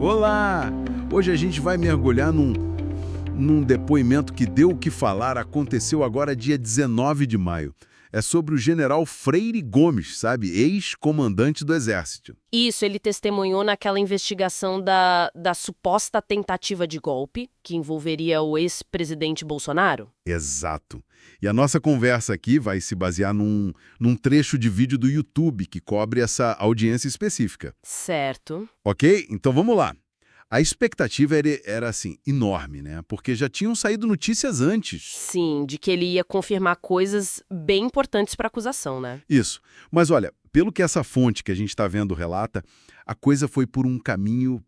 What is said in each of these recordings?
Olá! Hoje a gente vai mergulhar num depoimento que deu o que falar, aconteceu agora dia 19 de maio. É sobre o general Freire Gomes, sabe? Ex-comandante do Exército. Isso, ele testemunhou naquela investigação da suposta tentativa de golpe, que envolveria o ex-presidente Bolsonaro? Exato. E a nossa conversa aqui vai se basear num trecho de vídeo do YouTube que cobre essa audiência específica. Certo. Ok? Então vamos lá. A expectativa era assim, enorme, né? Porque já tinham saído notícias antes. Sim, de que ele ia confirmar coisas bem importantes para a acusação, né? Isso. Mas olha, pelo que essa fonte que a gente está vendo relata, a coisa foi por um caminho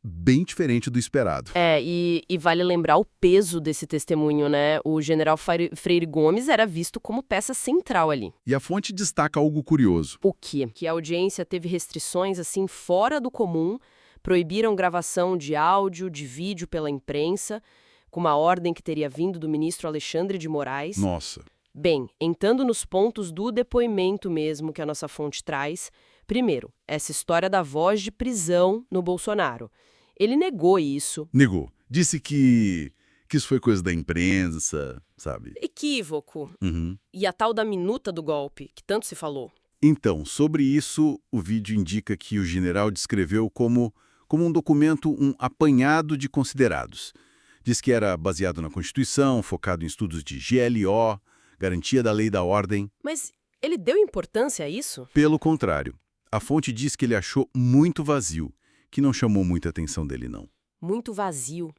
bem diferente do esperado. E vale lembrar o peso desse testemunho, né? O general Freire Gomes era visto como peça central ali. E a fonte destaca algo curioso. O quê? Que a audiência teve restrições, assim, fora do comum, proibiram gravação de áudio, de vídeo pela imprensa, com uma ordem que teria vindo do ministro Alexandre de Moraes. Nossa. Bem, entrando nos pontos do depoimento mesmo que a nossa fonte traz, primeiro, essa história da voz de prisão no Bolsonaro. Ele negou isso. Negou. Disse que isso foi coisa da imprensa, sabe? Equívoco. Uhum. E a tal da minuta do golpe, que tanto se falou. Então, sobre isso, o vídeo indica que o general descreveu como um documento, um apanhado de considerados. Diz que era baseado na Constituição, focado em estudos de GLO, garantia da lei e da ordem. Mas ele deu importância a isso? Pelo contrário, a fonte diz que ele achou muito vazio, que não chamou muita atenção dele, não. Muito vazio.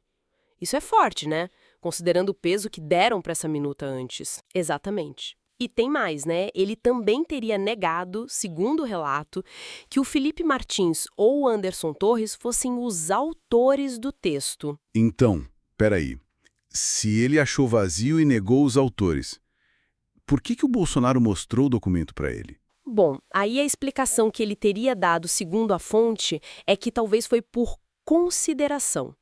Isso é forte, né? Considerando o peso que deram para essa minuta antes. Exatamente. E tem mais, né? Ele também teria negado, segundo o relato, que o Felipe Martins ou o Anderson Torres fossem os autores do texto. Então, peraí. Se ele achou vazio e negou os autores, por que o Bolsonaro mostrou o documento para ele? Bom, aí a explicação que ele teria dado, segundo a fonte, é que talvez foi por consideração.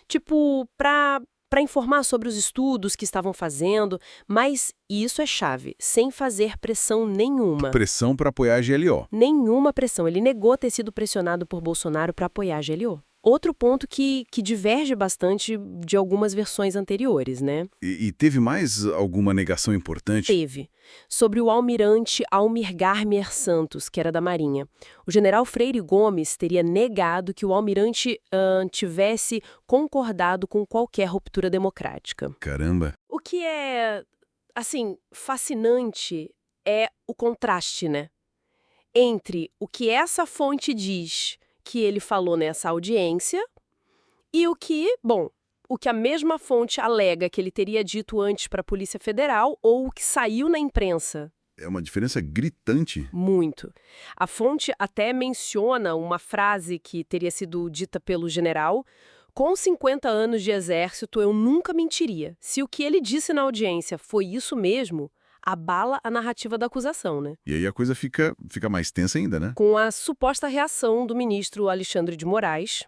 Tipo, para informar sobre os estudos que estavam fazendo, mas isso é chave, sem fazer pressão nenhuma. Pressão para apoiar a GLO. Nenhuma pressão. Ele negou ter sido pressionado por Bolsonaro para apoiar a GLO. Outro ponto que diverge bastante de algumas versões anteriores, né? E teve mais alguma negação importante? Teve. Sobre o almirante Almir Garmier Santos, que era da Marinha. O general Freire Gomes teria negado que o almirante tivesse concordado com qualquer ruptura democrática. Caramba. O que é, assim, fascinante é o contraste, né? Entre o que essa fonte diz que ele falou nessa audiência e o que a mesma fonte alega que ele teria dito antes para a Polícia Federal ou o que saiu na imprensa. É uma diferença gritante. Muito. A fonte até menciona uma frase que teria sido dita pelo general: com 50 anos de exército, eu nunca mentiria. Se o que ele disse na audiência foi isso mesmo, abala a narrativa da acusação, né? E aí a coisa fica mais tensa ainda, né? Com a suposta reação do ministro Alexandre de Moraes.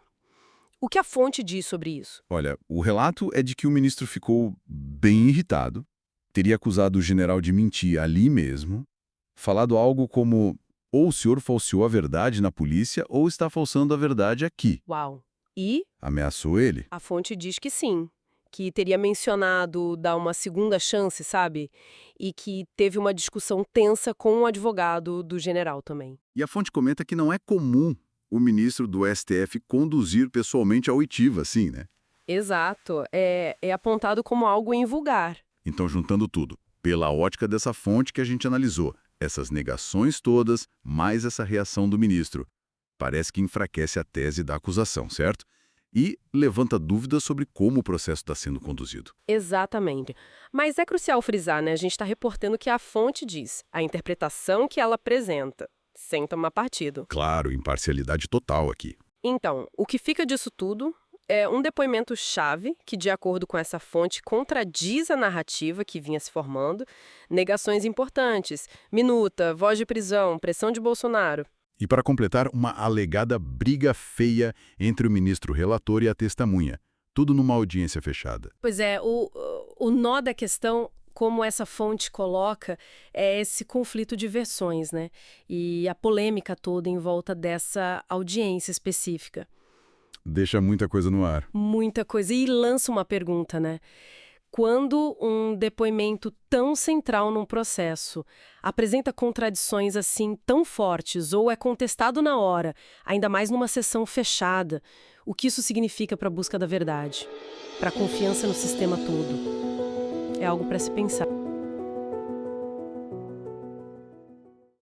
O que a fonte diz sobre isso? Olha, o relato é de que o ministro ficou bem irritado, teria acusado o general de mentir ali mesmo, falado algo como: ou o senhor falseou a verdade na polícia ou está falsando a verdade aqui. Uau! E Ameaçou ele. a fonte diz que sim, que teria mencionado dar uma segunda chance, sabe? E que teve uma discussão tensa com o advogado do general também. E a fonte comenta que não é comum o ministro do STF conduzir pessoalmente a oitiva, assim, né? Exato. É apontado como algo invulgar. Então, juntando tudo, pela ótica dessa fonte que a gente analisou, essas negações todas, mais essa reação do ministro, parece que enfraquece a tese da acusação, certo? E levanta dúvidas sobre como o processo está sendo conduzido. Exatamente. Mas é crucial frisar, né? A gente está reportando o que a fonte diz, a interpretação que ela apresenta, sem tomar partido. Claro, imparcialidade total aqui. Então, o que fica disso tudo é um depoimento-chave que, de acordo com essa fonte, contradiz a narrativa que vinha se formando, negações importantes, minuta, voz de prisão, pressão de Bolsonaro. E para completar, uma alegada briga feia entre o ministro relator e a testemunha. Tudo numa audiência fechada. Pois é, o nó da questão, como essa fonte coloca, é esse conflito de versões, né? E a polêmica toda em volta dessa audiência específica. Deixa muita coisa no ar. Muita coisa. E lança uma pergunta, né? Quando um depoimento tão central num processo apresenta contradições assim tão fortes ou é contestado na hora, ainda mais numa sessão fechada, o que isso significa para a busca da verdade? Para a confiança no sistema todo? É algo para se pensar.